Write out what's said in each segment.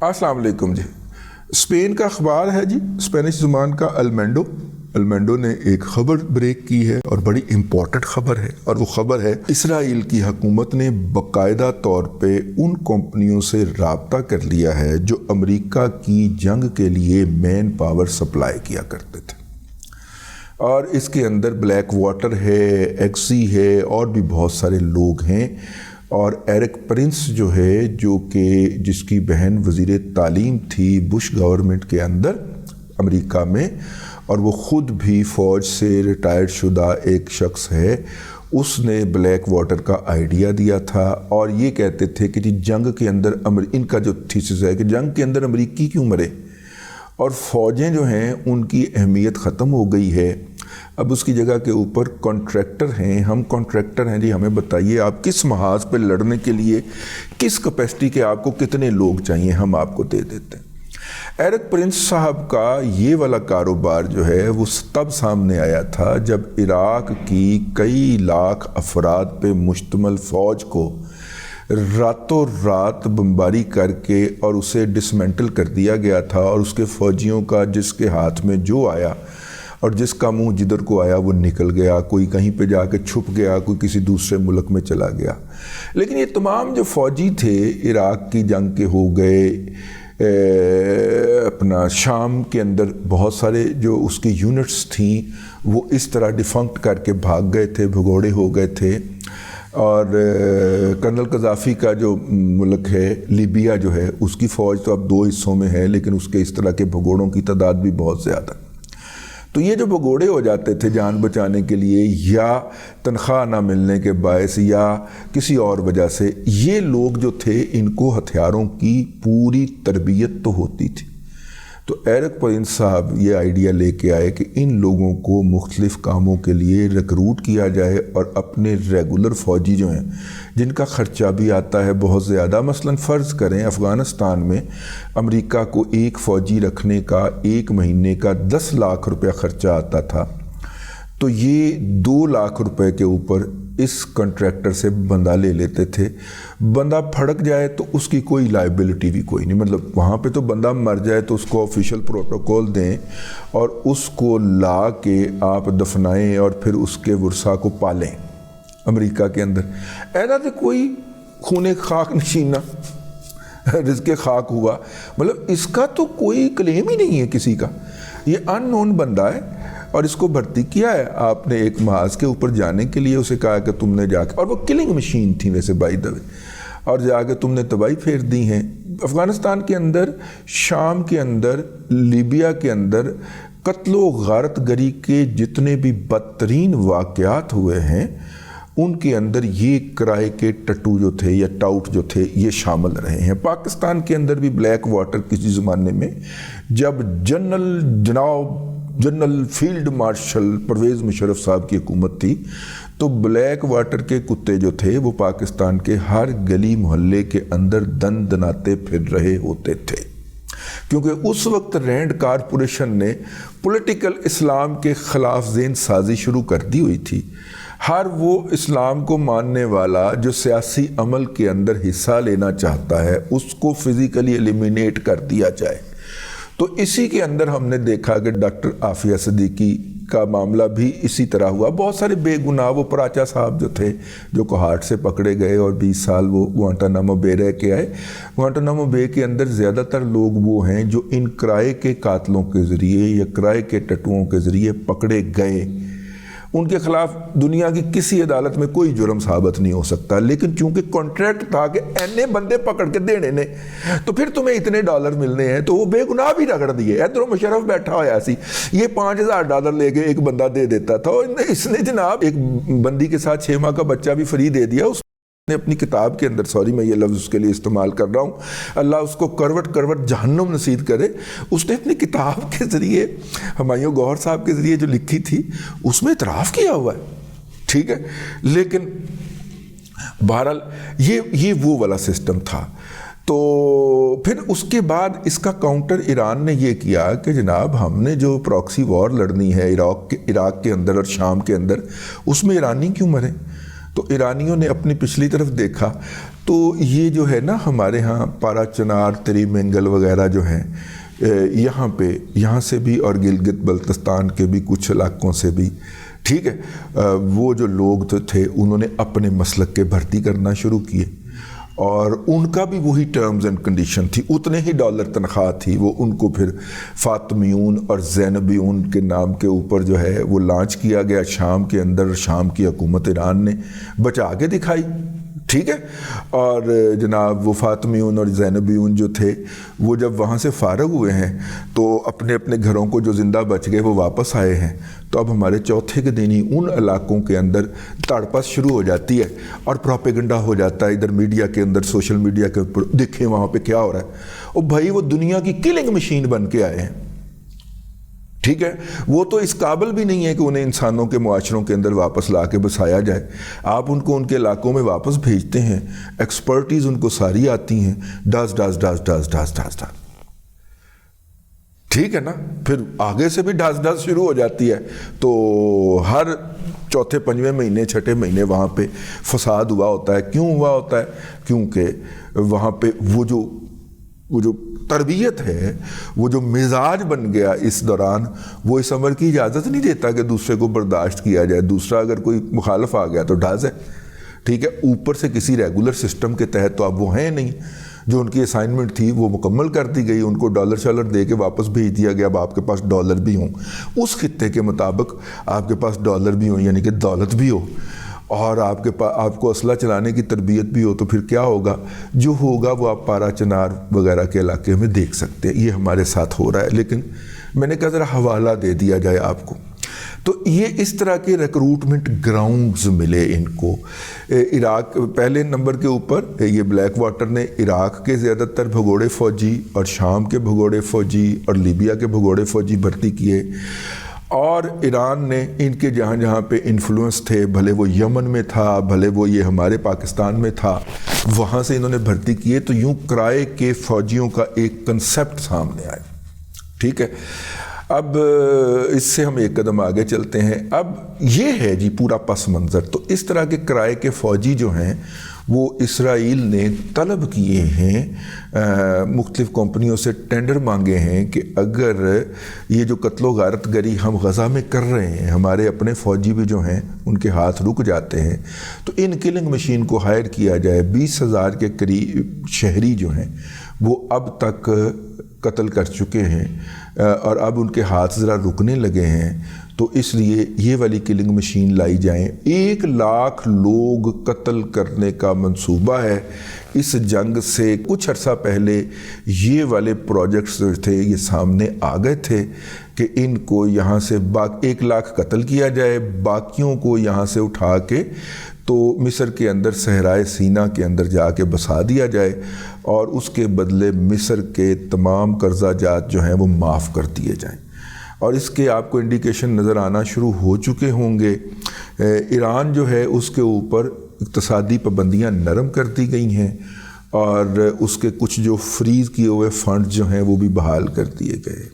السلام علیکم جی۔ اسپین کا اخبار ہے جی، اسپینش زبان کا المینڈو نے ایک خبر بریک کی ہے اور بڑی امپورٹنٹ خبر ہے، اور وہ خبر ہے اسرائیل کی حکومت نے باقاعدہ طور پہ ان کمپنیوں سے رابطہ کر لیا ہے جو امریکہ کی جنگ کے لیے مین پاور سپلائی کیا کرتے تھے، اور اس کے اندر بلیک واٹر ہے، ایکسی ہے، اور بھی بہت سارے لوگ ہیں۔ اور ایرک پرنس جو ہے، جو کہ جس کی بہن وزیر تعلیم تھی بش گورنمنٹ کے اندر امریکہ میں، اور وہ خود بھی فوج سے ریٹائرڈ شدہ ایک شخص ہے، اس نے بلیک واٹر کا آئیڈیا دیا تھا، اور یہ کہتے تھے کہ جنگ کے اندر ان کا جو تھیسس ہے کہ جنگ کے اندر امریکی کیوں مرے، اور فوجیں جو ہیں ان کی اہمیت ختم ہو گئی ہے، اب اس کی جگہ کے اوپر کانٹریکٹر ہیں، ہم کانٹریکٹر ہیں جی، ہمیں بتائیے آپ کس محاذ پہ لڑنے کے لیے کس کیپیسٹی کے آپ کو کتنے لوگ چاہیے، ہم آپ کو دے دیتے ہیں۔ ایرک پرنس صاحب کا یہ والا کاروبار جو ہے وہ تب سامنے آیا تھا جب عراق کی کئی لاکھ افراد پہ مشتمل فوج کو راتوں رات بمباری کر کے اور اسے ڈسمینٹل کر دیا گیا تھا، اور اس کے فوجیوں کا جس کے ہاتھ میں جو آیا اور جس کا منہ جدھر کو آیا وہ نکل گیا، کوئی کہیں پہ جا کے چھپ گیا، کوئی کسی دوسرے ملک میں چلا گیا۔ لیکن یہ تمام جو فوجی تھے عراق کی جنگ کے ہو گئے، اپنا شام کے اندر بہت سارے جو اس کی یونٹس تھیں وہ اس طرح ڈیفنکٹ کر کے بھاگ گئے تھے، بھگوڑے ہو گئے تھے، اور کرنل قذافی کا جو ملک ہے لیبیا جو ہے، اس کی فوج تو اب 2 حصوں میں ہے، لیکن اس کے اس طرح کے بھگوڑوں کی تعداد بھی بہت زیادہ۔ تو یہ جو بھگوڑے ہو جاتے تھے جان بچانے کے لیے، یا تنخواہ نہ ملنے کے باعث، یا کسی اور وجہ سے، یہ لوگ جو تھے ان کو ہتھیاروں کی پوری تربیت تو ہوتی تھی۔ تو ایرک پرنس صاحب یہ آئیڈیا لے کے آئے کہ ان لوگوں کو مختلف کاموں کے لیے ریکروٹ کیا جائے، اور اپنے ریگولر فوجی جو ہیں جن کا خرچہ بھی آتا ہے بہت زیادہ، مثلا فرض کریں افغانستان میں امریکہ کو ایک فوجی رکھنے کا 1 مہینے کا 10 لاکھ روپیہ خرچہ آتا تھا، تو یہ 2 لاکھ روپے کے اوپر اس کنٹریکٹر سے بندہ لے لیتے تھے۔ بندہ پھڑک جائے تو اس کی کوئی لائبلٹی بھی کوئی نہیں، مطلب وہاں پہ تو بندہ مر جائے تو اس کو آفیشیل پروٹوکول دیں اور اس کو لا کے آپ دفنائیں اور پھر اس کے ورثہ کو پالیں امریکہ کے اندر۔ ایسا تو کوئی خونے خاک نشینہ رزق خاک ہوا، مطلب اس کا تو کوئی کلیم ہی نہیں ہے کسی کا، یہ ان نون بندہ ہے، اور اس کو بھرتی کیا ہے آپ نے ایک محاذ کے اوپر جانے کے لیے، اسے کہا کہ تم نے جا کے، اور وہ کلنگ مشین تھی ویسے بائی دا وے، اور جا کے تم نے تباہی پھیر دی ہیں افغانستان کے اندر، شام کے اندر، لیبیا کے اندر۔ قتل و غارت گری کے جتنے بھی بدترین واقعات ہوئے ہیں ان کے اندر یہ کرائے کے ٹٹو جو تھے یا ٹاؤٹ جو تھے یہ شامل رہے ہیں۔ پاکستان کے اندر بھی بلیک واٹر کسی زمانے میں جب general field marshal Pervez Musharraf صاحب کی حکومت تھی، تو بلیک واٹر کے کتے جو تھے وہ پاکستان کے ہر گلی محلے کے اندر دن دناتے پھر رہے ہوتے تھے، کیونکہ اس وقت رینڈ کارپوریشن نے پولیٹیکل اسلام کے خلاف ذہن سازی شروع کر دی ہوئی تھی۔ ہر وہ اسلام کو ماننے والا جو سیاسی عمل کے اندر حصہ لینا چاہتا ہے اس کو فزیکلی ایلیمینیٹ کر دیا جائے۔ تو اسی کے اندر ہم نے دیکھا کہ ڈاکٹر عافیہ صدیقی کا معاملہ بھی اسی طرح ہوا۔ بہت سارے بے گناہ، وہ پراچا صاحب جو تھے جو کوہاٹ سے پکڑے گئے اور 20 سال وہ گوانٹانامو بے رہ کے آئے، گوانٹانامو بے کے اندر زیادہ تر لوگ وہ ہیں جو ان کرائے کے قاتلوں کے ذریعے یا کرائے کے ٹٹوؤں کے ذریعے پکڑے گئے، ان کے خلاف دنیا کی کسی عدالت میں کوئی جرم ثابت نہیں ہو سکتا، لیکن چونکہ کانٹریکٹ تھا کہ اینے بندے پکڑ کے دینے نے تو پھر تمہیں اتنے ڈالر ملنے ہیں، تو وہ بے گناہ بھی رگڑ دیے۔ ادھر مشرف بیٹھا ہوا سی، یہ $5000 لے کے ایک بندہ دے دیتا تھا، اور اس نے جناب ایک بندی کے ساتھ 6 ماہ کا بچہ بھی فری دے دیا۔ اس نے اپنی کتاب کے اندر، سوری میں یہ لفظ اس کے لیے استعمال کر رہا ہوں، اللہ اس کو کروٹ جہنم نصیب کرے، اس نے اپنی کتاب کے ذریعے ہمایوں گوہر صاحب کے ذریعے جو لکھی تھی اس میں اعتراف کیا ہوا ہے، ٹھیک ہے، لیکن بہرحال یہ وہ والا سسٹم تھا۔ تو پھر اس کے بعد اس کا کاؤنٹر ایران نے یہ کیا کہ جناب ہم نے جو پراکسی وار لڑنی ہے عراق کے اندر اور شام کے اندر، اس میں ایرانی کیوں مریں؟ تو ایرانیوں نے اپنی پچھلی طرف دیکھا تو یہ جو ہے نا ہمارے ہاں پارا چنار تری منگل وغیرہ جو ہیں یہاں سے بھی اور گلگت بلتستان کے بھی کچھ علاقوں سے بھی، ٹھیک ہے، وہ جو لوگ تھے انہوں نے اپنے مسلک کے بھرتی کرنا شروع کیے، اور ان کا بھی وہی ٹرمز اینڈ کنڈیشن تھی، اتنے ہی ڈالر تنخواہ تھی، وہ ان کو پھر فاطمیون اور زینبیون کے نام کے اوپر جو ہے وہ لانچ کیا گیا شام کے اندر، شام کی حکومت ایران نے بچا کے دکھائی، ٹھیک ہے۔ اور جناب وہ فاطمیون اور زینبیون جو تھے وہ جب وہاں سے فارغ ہوئے ہیں تو اپنے اپنے گھروں کو جو زندہ بچ گئے وہ واپس آئے ہیں، تو اب ہمارے چوتھے کے دن ہی ان علاقوں کے اندر تڑپس شروع ہو جاتی ہے اور پروپیگنڈا ہو جاتا ہے ادھر میڈیا کے اندر، سوشل میڈیا کے اوپر، دیکھیں وہاں پہ کیا ہو رہا ہے، اور بھائی وہ دنیا کی کلنگ مشین بن کے آئے ہیں، ٹھیک ہے، وہ تو اس قابل بھی نہیں ہے کہ انہیں انسانوں کے معاشروں کے اندر واپس لا کے بسایا جائے، آپ ان کو ان کے علاقوں میں واپس بھیجتے ہیں، ایکسپرٹیز ان کو ساری آتی ہیں، DOS DOS DOS DOS DOS DOS DOS, ٹھیک ہے نا، پھر آگے سے بھی ڈاس ڈاس شروع ہو جاتی ہے، تو ہر چوتھے پنجویں مہینے چھٹے مہینے وہاں پہ فساد ہوا ہوتا ہے۔ کیوں ہوا ہوتا ہے؟ کیونکہ وہاں پہ وہ جو تربیت ہے، وہ جو مزاج بن گیا اس دوران، وہ اس امر کی اجازت نہیں دیتا کہ دوسرے کو برداشت کیا جائے، دوسرا اگر کوئی مخالف آ گیا تو ڈاز ہے، ٹھیک ہے، اوپر سے کسی ریگولر سسٹم کے تحت تو اب وہ ہیں نہیں، جو ان کی اسائنمنٹ تھی وہ مکمل کر دی گئی، ان کو ڈالر شالر دے کے واپس بھیج دیا گیا، اب آپ کے پاس ڈالر بھی ہوں، اس خطے کے مطابق آپ کے پاس ڈالر بھی ہوں، یعنی کہ دولت بھی ہو، اور آپ کو اسلحہ چلانے کی تربیت بھی ہو، تو پھر کیا ہوگا؟ جو ہوگا وہ آپ پارا چنار وغیرہ کے علاقے میں دیکھ سکتے ہیں، یہ ہمارے ساتھ ہو رہا ہے۔ لیکن میں نے کہا ذرا حوالہ دے دیا جائے آپ کو، تو یہ اس طرح کے ریکروٹمنٹ گراؤنڈز ملے ان کو۔ عراق پہلے نمبر کے اوپر یہ بلیک واٹر نے عراق کے زیادہ تر بھگوڑے فوجی اور شام کے بھگوڑے فوجی اور لیبیا کے بھگوڑے فوجی بھرتی کیے، اور ایران نے ان کے جہاں جہاں پہ انفلوئنس تھے، بھلے وہ یمن میں تھا، بھلے وہ یہ ہمارے پاکستان میں تھا، وہاں سے انہوں نے بھرتی کیے، تو یوں کرائے کے فوجیوں کا ایک کنسپٹ سامنے آئے، ٹھیک ہے۔ اب اس سے ہم ایک قدم آگے چلتے ہیں، اب یہ ہے جی پورا پس منظر۔ تو اس طرح کے کرائے کے فوجی جو ہیں وہ اسرائیل نے طلب کیے ہیں، مختلف کمپنیوں سے ٹینڈر مانگے ہیں کہ اگر یہ جو قتل و غارت گری ہم غزہ میں کر رہے ہیں، ہمارے اپنے فوجی بھی جو ہیں ان کے ہاتھ رک جاتے ہیں، تو ان کلنگ مشین کو ہائر کیا جائے۔ 20,000 کے قریب شہری جو ہیں وہ اب تک قتل کر چکے ہیں، اور اب ان کے ہاتھ ذرا رکنے لگے ہیں، تو اس لیے یہ والی کلنگ مشین لائی جائیں۔ 1 لاکھ لوگ قتل کرنے کا منصوبہ ہے۔ اس جنگ سے کچھ عرصہ پہلے یہ والے پروجیکٹس جو تھے یہ سامنے آ گئے تھے کہ ان کو یہاں سے 1 لاکھ قتل کیا جائے، باقیوں کو یہاں سے اٹھا کے تو مصر کے اندر صحرائے سینا کے اندر جا کے بسا دیا جائے، اور اس کے بدلے مصر کے تمام قرضہ جات جو ہیں وہ معاف کر دیے جائیں۔ اور اس کے آپ کو انڈیکیشن نظر آنا شروع ہو چکے ہوں گے۔ ایران جو ہے اس کے اوپر اقتصادی پابندیاں نرم کر دی گئی ہیں، اور اس کے کچھ جو فریز کیے ہوئے فنڈ جو ہیں وہ بھی بحال کر دیے گئے۔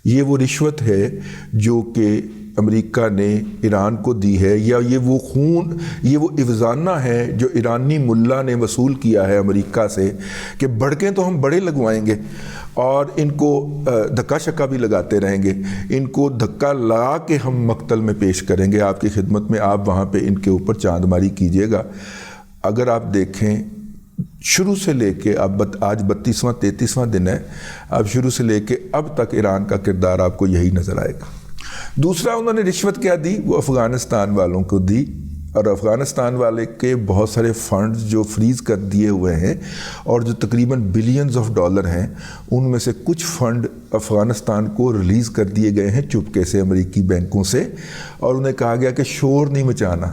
یہ وہ رشوت ہے جو کہ امریکہ نے ایران کو دی ہے، یا یہ وہ افزانہ ہے جو ایرانی ملا نے وصول کیا ہے امریکہ سے کہ بڑکیں تو ہم بڑے لگوائیں گے اور ان کو دھکا شکا بھی لگاتے رہیں گے، ان کو دھکا لگا کے ہم مقتل میں پیش کریں گے آپ کی خدمت میں، آپ وہاں پہ ان کے اوپر چاند ماری کیجیے گا۔ اگر آپ دیکھیں شروع سے لے کے اب آج 32واں 33واں دن ہے، اب شروع سے لے کے اب تک ایران کا کردار آپ کو یہی نظر آئے گا۔ دوسرا انہوں نے رشوت کیا دی؟ وہ افغانستان والوں کو دی، اور افغانستان والے کے بہت سارے فنڈز جو فریز کر دیے ہوئے ہیں اور جو تقریباً بلینز آف ڈالر ہیں، ان میں سے کچھ فنڈ افغانستان کو ریلیز کر دیے گئے ہیں چپکے سے امریکی بینکوں سے، اور انہیں کہا گیا کہ شور نہیں مچانا،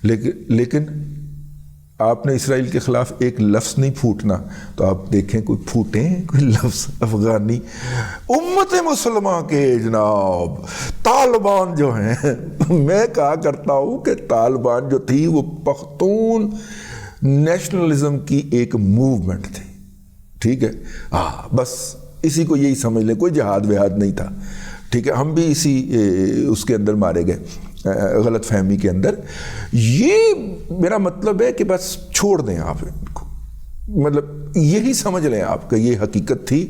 لیکن آپ نے اسرائیل کے خلاف ایک لفظ نہیں پھوٹنا۔ تو آپ دیکھیں کوئی پھوٹیں کوئی لفظ افغانی امت مسلمہ کے جناب طالبان جو ہیں، میں کہا کرتا ہوں کہ طالبان جو تھی وہ پختون نیشنلزم کی ایک موومنٹ تھی، ٹھیک ہے، بس اسی کو یہی سمجھ لیں، کوئی جہاد وہاد نہیں تھا، ٹھیک ہے، ہم بھی اسی اس کے اندر مارے گئے۔ غلط فہمی کے اندر. یہ میرا مطلب ہے کہ بس چھوڑ دیں آپ ان کو, مطلب یہی سمجھ لیں آپ کا یہ حقیقت تھی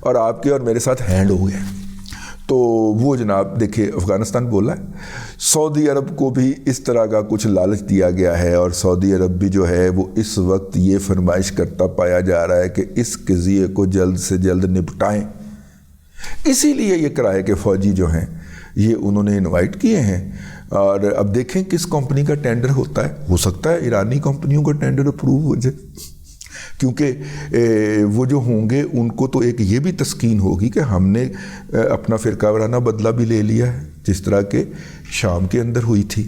اور آپ کے اور میرے ساتھ ہینڈ ہو گئے. تو وہ جناب دیکھیں افغانستان بولا ہے, سعودی عرب کو بھی اس طرح کا کچھ لالچ دیا گیا ہے, اور سعودی عرب بھی جو ہے وہ اس وقت یہ فرمائش کرتا پایا جا رہا ہے کہ اس قضیے کو جلد سے جلد نپٹائیں. اسی لیے یہ کرائے کے فوجی جو ہیں یہ انہوں نے انوائٹ کیے ہیں, اور اب دیکھیں کس کمپنی کا ٹینڈر ہوتا ہے. ہو سکتا ہے ایرانی کمپنیوں کا ٹینڈر اپروو ہو جائے, کیونکہ وہ جو ہوں گے ان کو تو ایک یہ بھی تسکین ہوگی کہ ہم نے اپنا فرقہ وارانہ بدلہ بھی لے لیا ہے, جس طرح کہ شام کے اندر ہوئی تھی.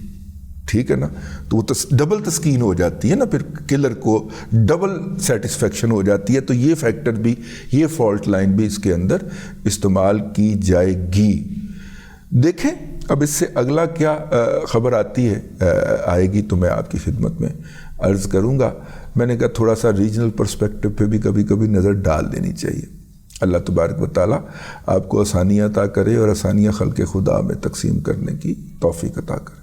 ٹھیک ہے نا, تو وہ ڈبل تسکین ہو جاتی ہے نا, پھر کلر کو ڈبل سیٹسفیکشن ہو جاتی ہے. تو یہ فیکٹر بھی, یہ فالٹ لائن بھی اس کے اندر استعمال کی جائے گی. دیکھیں اب اس سے اگلا کیا خبر آتی ہے, آئے گی تو میں آپ کی خدمت میں عرض کروں گا. میں نے کہا تھوڑا سا ریجنل پرسپیکٹو پہ بھی کبھی کبھی نظر ڈال دینی چاہیے. اللہ تبارک و تعالیٰ آپ کو آسانیاں عطا کرے اور آسانیاں خلق خدا میں تقسیم کرنے کی توفیق عطا کرے.